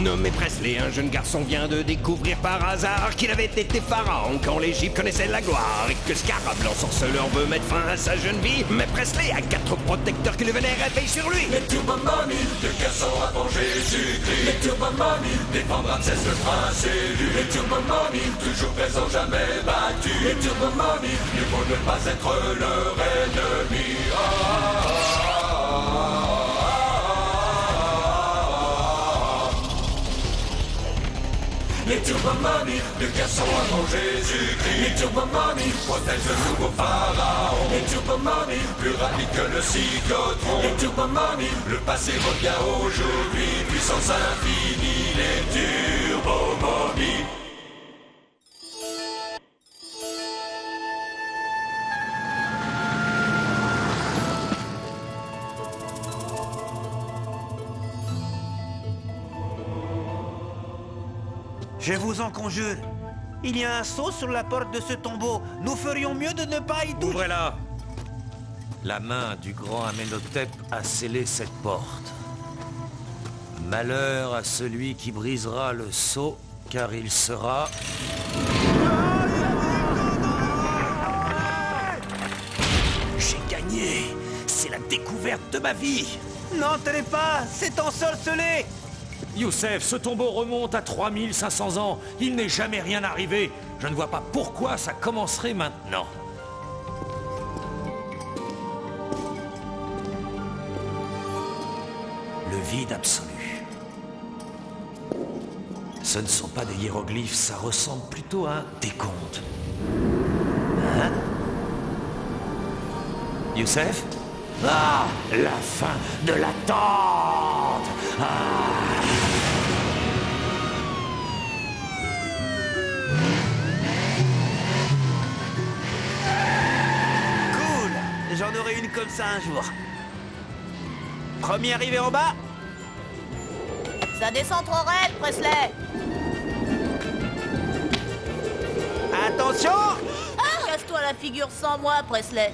Nommé Presley, un jeune garçon vient de découvrir par hasard qu'il avait été pharaon quand l'Égypte connaissait la gloire et que Scarab, l'ensorceleur, veut mettre fin à sa jeune vie. Mais Presley a 4 protecteurs qui le vénèrent et veillent sur lui. Les Turbo Mommy, de garçons à venger Jésus-Christ. Les Turbo Mommy, défendre Ramsès le prince élu. Les Turbo Mommy, toujours présents, jamais battus. Les Turbo Mommy, mieux vaut ne pas être leur ennemi. Les Turbo Mommy, de garçons avant Jésus-Christ. Les Turbo Mommy, protègent le nouveau pharaon. Les Turbo Mommy, plus rapide que le cyclotron. Les Turbo Mommy, le passé revient aujourd'hui. Puissance infinie, les Turbo Mommy. Je vous en conjure, il y a un sceau sur la porte de ce tombeau. Nous ferions mieux de ne pas y toucher. Ouvrez-la. La main du grand Amenhotep a scellé cette porte. Malheur à celui qui brisera le sceau, car il sera... J'ai gagné. C'est la découverte de ma vie. N'entrez pas, c'est ensorcelé. Youssef, ce tombeau remonte à 3500 ans. Il n'est jamais rien arrivé. Je ne vois pas pourquoi ça commencerait maintenant. Le vide absolu. Ce ne sont pas des hiéroglyphes, ça ressemble plutôt à un décompte. Hein? Youssef? Ah! La fin de l'attente! Ah! J'en aurai une comme ça un jour. Premier arrivé en bas. Ça descend trop raide, Presley. Attention! Casse-toi la figure sans moi, Presley.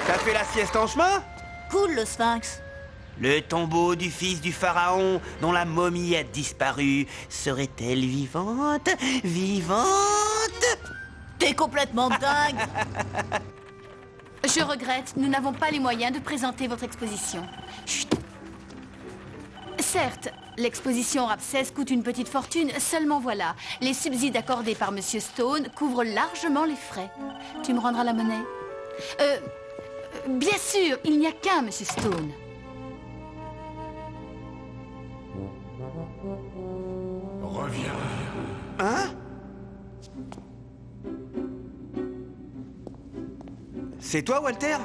T'as fait la sieste en chemin? Cool, le Sphinx. Le tombeau du fils du pharaon dont la momie a disparu, serait-elle vivante? Vivante? T'es complètement dingue. Je regrette, nous n'avons pas les moyens de présenter votre exposition. Chut. Certes, l'exposition Ramsès coûte une petite fortune, seulement voilà, les subsides accordés par Monsieur Stone couvrent largement les frais. Tu me rendras la monnaie? Bien sûr, il n'y a qu'un Monsieur Stone. Reviens. Hein? C'est toi, Walter?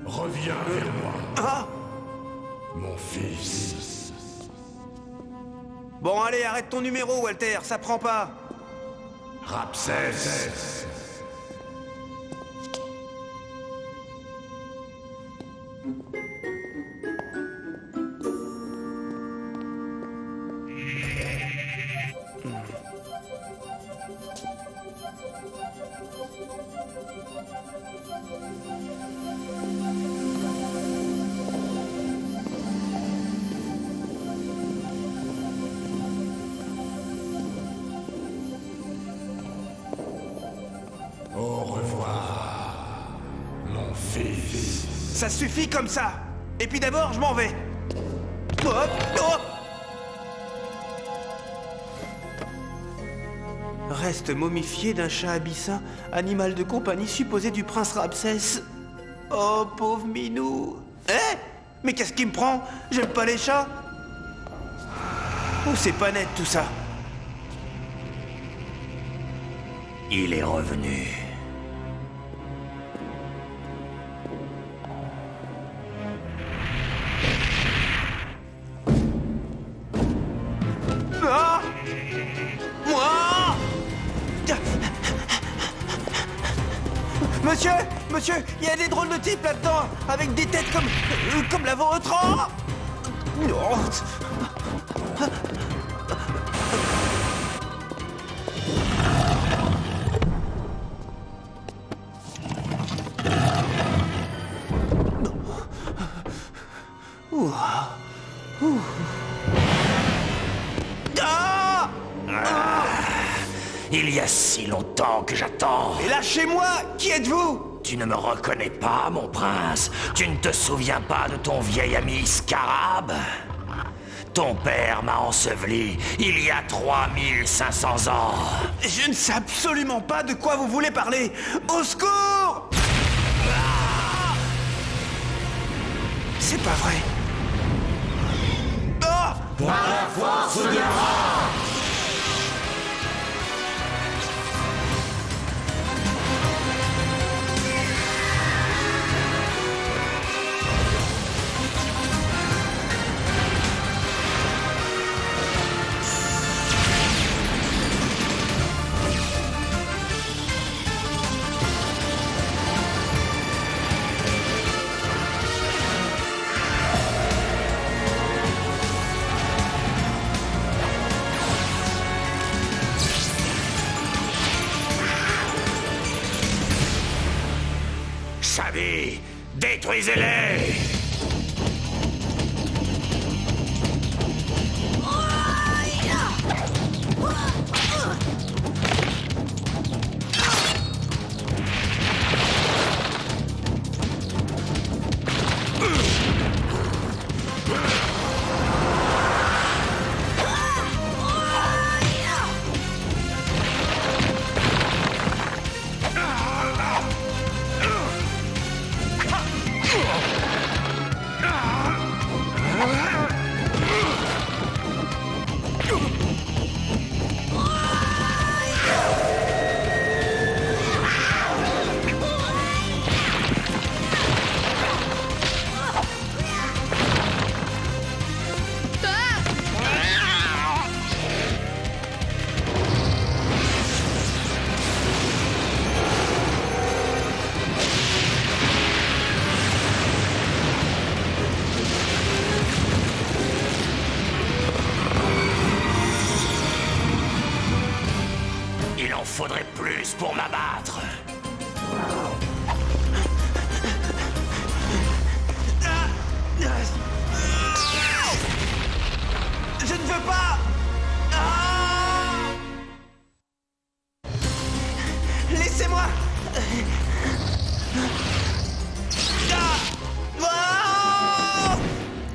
Reviens vers moi, Ah! mon fils. Bon, allez, arrête ton numéro, Walter, ça prend pas. Ramsès. Au revoir, mon fils. Ça suffit comme ça. Et puis d'abord, je m'en vais. Hop, hop. Reste momifié d'un chat abyssin, animal de compagnie supposé du prince Ramsès. Oh, pauvre minou. Eh? Mais qu'est-ce qui me prend? J'aime pas les chats. Oh, c'est pas net tout ça. Il est revenu. Ah! Moi! Monsieur! Monsieur! Il y a des drôles de types là-dedans! Avec des têtes comme la vôtre! Oh! Il y a si longtemps que j'attends. Et lâchez-moi! Qui êtes-vous? Tu ne me reconnais pas, mon prince? Tu ne te souviens pas de ton vieil ami Scarab? Ton père m'a enseveli il y a 3500 ans. Je ne sais absolument pas de quoi vous voulez parler. Au secours! C'est pas vrai. Oh! Par la force de Ra! Xavi, détruisez-les! Il en faudrait plus pour m'abattre. Je ne veux pas! Laissez-moi!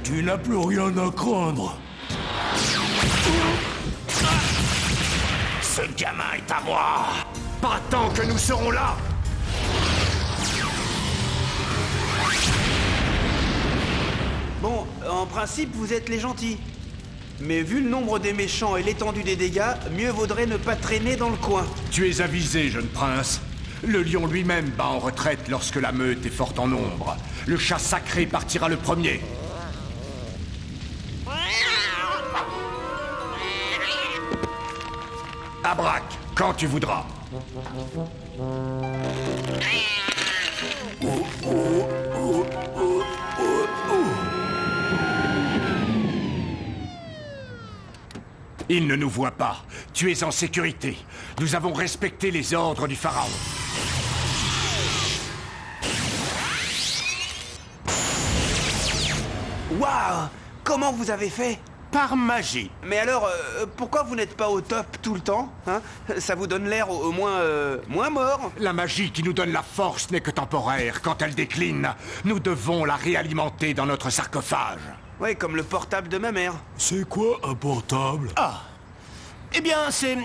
Tu n'as plus rien à craindre. Ce gamin est à moi. Pas tant que nous serons là. Bon, en principe, vous êtes les gentils. Mais vu le nombre des méchants et l'étendue des dégâts, mieux vaudrait ne pas traîner dans le coin. Tu es avisé, jeune prince. Le lion lui-même bat en retraite lorsque la meute est forte en nombre. Le chat sacré partira le premier. Abrac, quand tu voudras. Il ne nous voit pas. Tu es en sécurité. Nous avons respecté les ordres du pharaon. Waouh! Comment vous avez fait? Par magie. Mais alors, pourquoi vous n'êtes pas au top tout le temps, hein? Ça vous donne l'air au moins mort. La magie qui nous donne la force n'est que temporaire. Quand elle décline, nous devons la réalimenter dans notre sarcophage. Ouais, comme le portable de ma mère. C'est quoi un portable? Ah. Eh bien, c'est...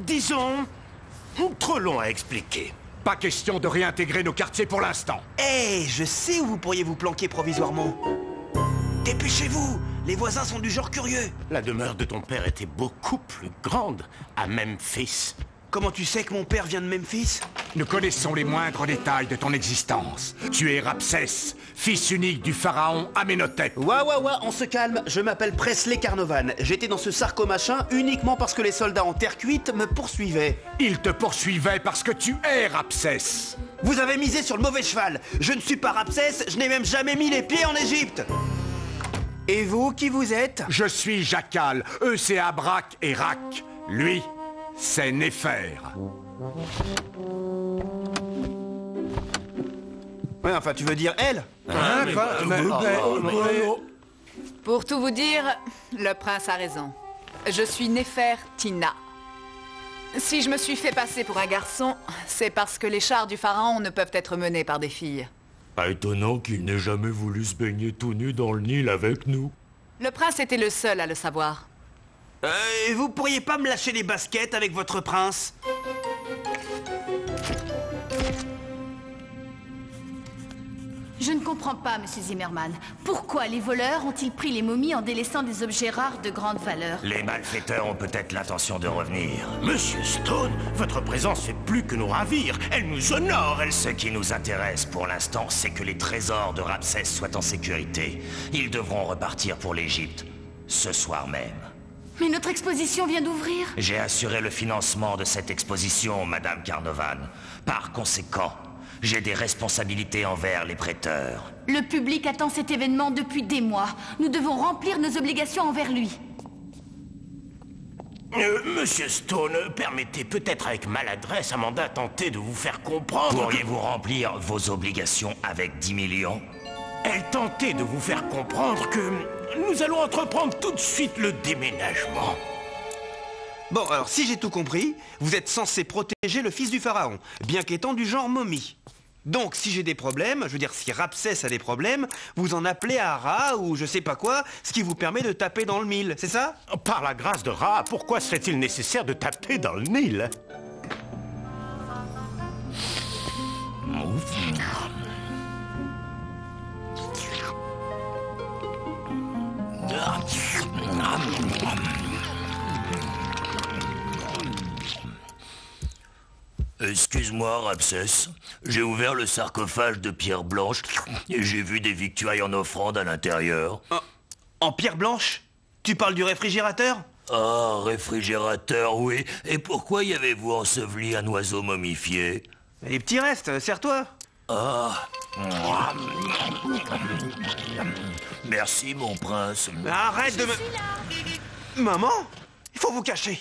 disons... trop long à expliquer. Pas question de réintégrer nos quartiers pour l'instant. Hé, je sais où vous pourriez vous planquer provisoirement. Dépêchez-vous! Les voisins sont du genre curieux. La demeure de ton père était beaucoup plus grande à Memphis. Comment tu sais que mon père vient de Memphis? Nous connaissons les moindres détails de ton existence. Tu es Ramsès, fils unique du pharaon Amenhotep. Ouah, on se calme. Je m'appelle Presley Carnovan. J'étais dans ce sarco-machin uniquement parce que les soldats en terre cuite me poursuivaient. Il te poursuivait parce que tu es Ramsès. Vous avez misé sur le mauvais cheval. Je ne suis pas Ramsès, je n'ai même jamais mis les pieds en Égypte. Et vous, qui vous êtes? Je suis Jackal. Eux, c'est Abrac et Rak. Lui, c'est Néfer. Ouais, enfin, tu veux dire elle? Pour tout vous dire, le prince a raison. Je suis Néfer Tina. Si je me suis fait passer pour un garçon, c'est parce que les chars du pharaon ne peuvent être menés par des filles. Pas étonnant qu'il n'ait jamais voulu se baigner tout nu dans le Nil avec nous. Le prince était le seul à le savoir. Vous pourriez pas me lâcher les baskets avec votre prince? Je ne comprends pas, monsieur Zimmerman. Pourquoi les voleurs ont-ils pris les momies en délaissant des objets rares de grande valeur? Les malfaiteurs ont peut-être l'intention de revenir. Monsieur Stone, votre présence fait plus que nous ravir. Elle nous honore, elle... Ce qui nous intéresse pour l'instant, c'est que les trésors de Ramsès soient en sécurité. Ils devront repartir pour l'Égypte, ce soir même. Mais notre exposition vient d'ouvrir. J'ai assuré le financement de cette exposition, Madame Carnovan. Par conséquent, j'ai des responsabilités envers les prêteurs. Le public attend cet événement depuis des mois. Nous devons remplir nos obligations envers lui. Monsieur Stone, permettez peut-être avec maladresse Amanda tenter de vous faire comprendre... Pourriez-vous remplir vos obligations avec 10 millions? Elle tentait de vous faire comprendre que nous allons entreprendre tout de suite le déménagement. Bon, alors si j'ai tout compris, vous êtes censé protéger le fils du pharaon, bien qu'étant du genre momie. Donc si j'ai des problèmes, je veux dire si Ramsès a des problèmes, vous en appelez à Ra ou je sais pas quoi, ce qui vous permet de taper dans le mille, c'est ça? Par la grâce de Ra, pourquoi serait-il nécessaire de taper dans le Nil? Excuse-moi, Ramsès. J'ai ouvert le sarcophage de pierre blanche et j'ai vu des victuailles en offrande à l'intérieur. En pierre blanche? Tu parles du réfrigérateur? Ah, réfrigérateur, oui. Et pourquoi y avez-vous enseveli un oiseau momifié? Les petits restes, serre-toi. Ah. Merci, mon prince. Arrête de me... Maman? Il faut vous cacher.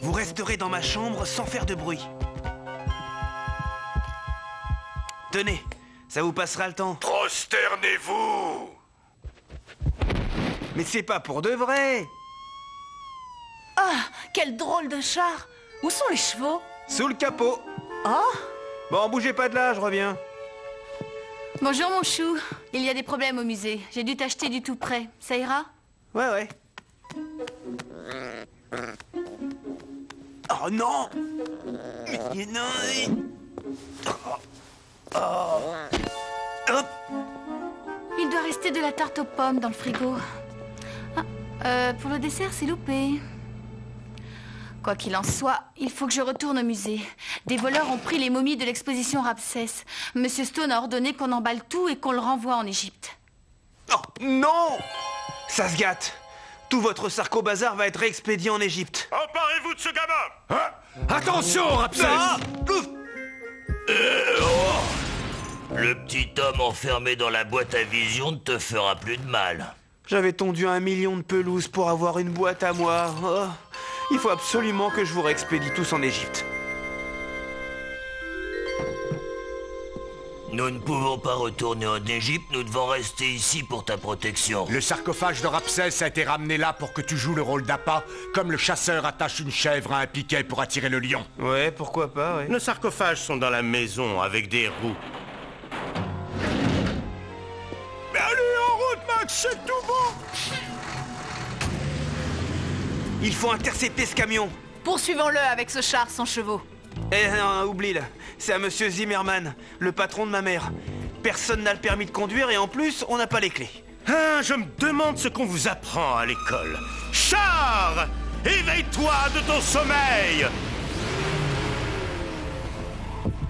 Vous resterez dans ma chambre sans faire de bruit. Tenez, ça vous passera le temps. Prosternez-vous! Mais c'est pas pour de vrai. Ah, quel drôle de char! Où sont les chevaux? Sous le capot. Oh! Bon, bougez pas de là, je reviens. Bonjour, mon chou. Il y a des problèmes au musée. J'ai dû t'acheter du tout prêt. Ça ira? Ouais. Oh non! Mais non! Hop! Il doit rester de la tarte aux pommes dans le frigo. Pour le dessert, c'est loupé. Quoi qu'il en soit, il faut que je retourne au musée. Des voleurs ont pris les momies de l'exposition Ramsès. Monsieur Stone a ordonné qu'on emballe tout et qu'on le renvoie en Égypte. Oh non! Ça se gâte. Tout votre sarco-bazar va être réexpédié en Égypte. Emparez-vous de ce gamin! Attention, Ramsès! Le petit homme enfermé dans la boîte à vision ne te fera plus de mal. J'avais tondu 1 million de pelouses pour avoir une boîte à moi. Oh, il faut absolument que je vous réexpédie tous en Égypte. Nous ne pouvons pas retourner en Égypte, nous devons rester ici pour ta protection. Le sarcophage de Ramsès a été ramené là pour que tu joues le rôle d'appât, comme le chasseur attache une chèvre à un piquet pour attirer le lion. Ouais, pourquoi pas, ouais. Nos sarcophages sont dans la maison avec des roues. Mais allez, en route, Max, c'est tout bon! Il faut intercepter ce camion. Poursuivons-le avec ce char sans chevaux. Eh non, oublie là. C'est à monsieur Zimmerman, le patron de ma mère. Personne n'a le permis de conduire et en plus, on n'a pas les clés. Ah, je me demande ce qu'on vous apprend à l'école. Char! Éveille-toi de ton sommeil!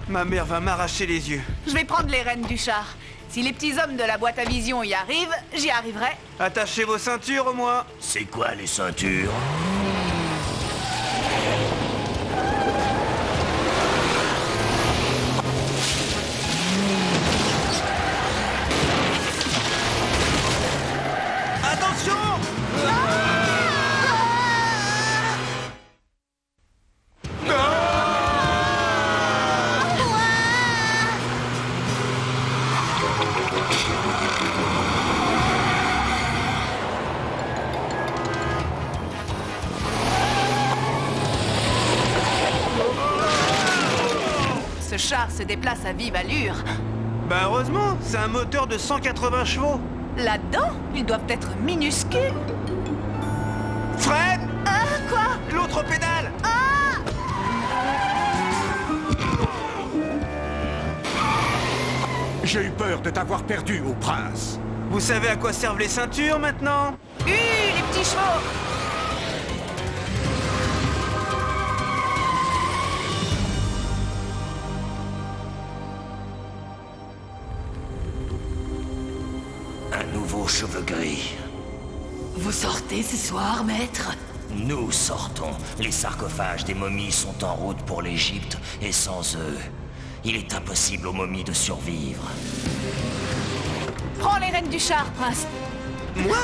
Ma mère va m'arracher les yeux. Je vais prendre les rênes du char. Si les petits hommes de la boîte à vision y arrivent, j'y arriverai. Attachez vos ceintures, au moins. C'est quoi les ceintures? ce char se déplace à vive allure. Bah heureusement, c'est un moteur de 180 chevaux. Là-dedans, ils doivent être minuscules. Fred! Quoi? L'autre pédale! J'ai eu peur de t'avoir perdu, ô prince. Vous savez à quoi servent les ceintures maintenant? Les petits chevaux! Un nouveau cheveu gris. Vous sortez ce soir, maître? Nous sortons. Les sarcophages des momies sont en route pour l'Égypte, et sans eux, il est impossible aux momies de survivre. Prends les rênes du char, prince. Moi?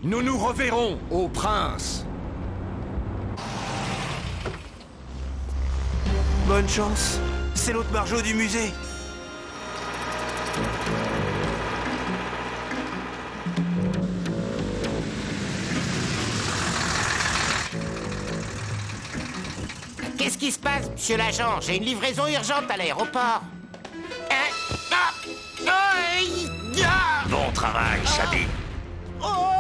Nous nous reverrons, ô prince. Bonne chance. C'est l'autre Margeau du musée. Qu'est-ce qui se passe, monsieur l'agent? J'ai une livraison urgente à l'aéroport. Bon travail, Shadi.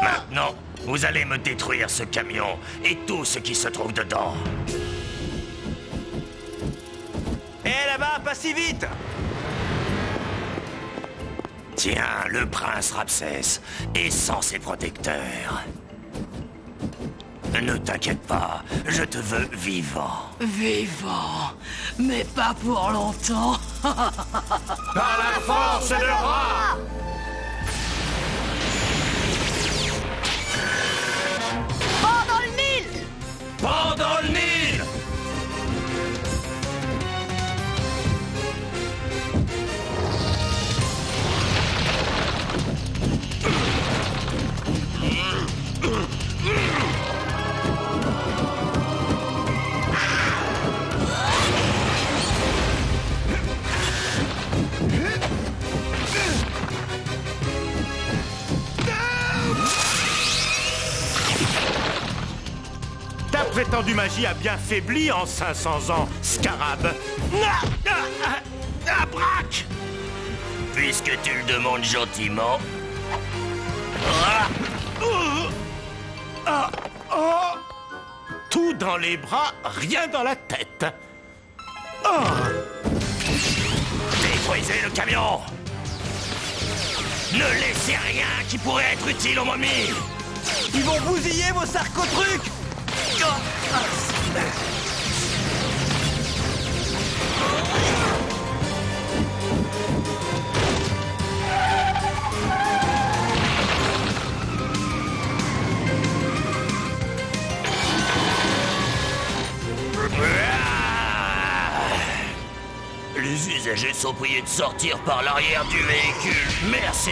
Maintenant, vous allez me détruire ce camion et tout ce qui se trouve dedans. Hé là-bas, pas si vite! Tiens, le prince Ramsès est sans ses protecteurs. Ne t'inquiète pas, je te veux vivant. Vivant, mais pas pour longtemps. Par la force de Ra! Pendant le Nil! Pendant le Nil! Ta prétendue magie a bien faibli en 500 ans, Scarab. Braque! Puisque tu le demandes gentiment. Tout dans les bras, rien dans la tête. Détruisez le camion! Ne laissez rien qui pourrait être utile aux momies! Ils vont bousiller vos sarcotrucs! Les usagers sont priés de sortir par l'arrière du véhicule. Merci.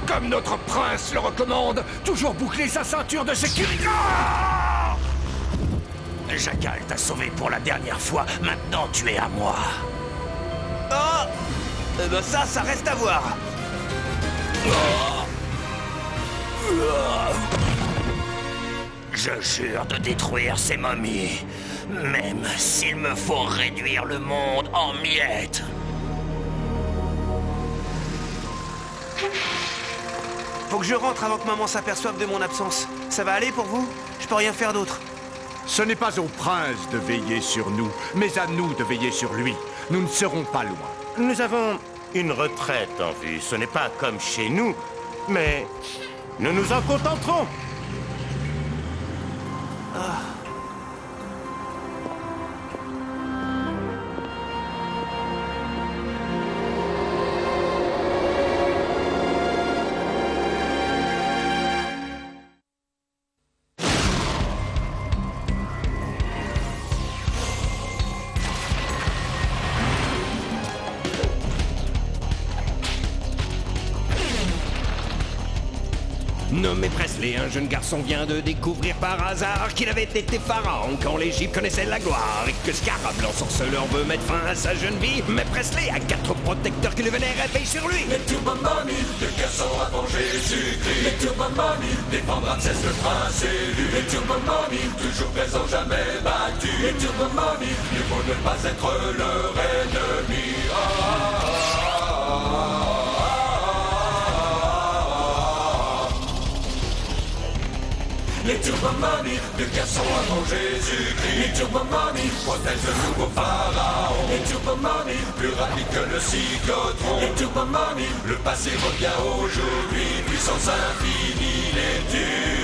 Comme notre prince le recommande, toujours boucler sa ceinture de sécurité. Jackal t'a sauvé pour la dernière fois, maintenant tu es à moi. Oh! Eh ben ça reste à voir. Je jure de détruire ces momies, même s'il me faut réduire le monde en miettes. Faut que je rentre avant que maman s'aperçoive de mon absence. Ça va aller pour vous? Je peux rien faire d'autre. Ce n'est pas au prince de veiller sur nous, mais à nous de veiller sur lui. Nous ne serons pas loin. Nous avons une retraite en vue. Ce n'est pas comme chez nous, mais Nous nous en contenterons. Nommé Presley, un jeune garçon vient de découvrir par hasard qu'il avait été pharaon quand l'Égypte connaissait la gloire et que Scarab, l'ensorceleur, veut mettre fin à sa jeune vie. Mais Presley a 4 protecteurs qui le vénèrent et veillent sur lui. Les Turbo Mommy, le garçon à manger Jésus-Christ. Les Turbo Mommy, défendre Ramsès le prince élu. Les Turbo Mommy, toujours présent, jamais battu. Les Turbo Mommy, mieux vaut ne pas être leur ennemi. Les Turbo Mommy, le garçon avant Jésus-Christ. Les Turbo Mommy, protègent le nouveau pharaon. Les Turbo Mommy, plus rapide que le cyclotron. Les Turbo Mommy, le passé revient aujourd'hui. Puissance infinie, les Turbo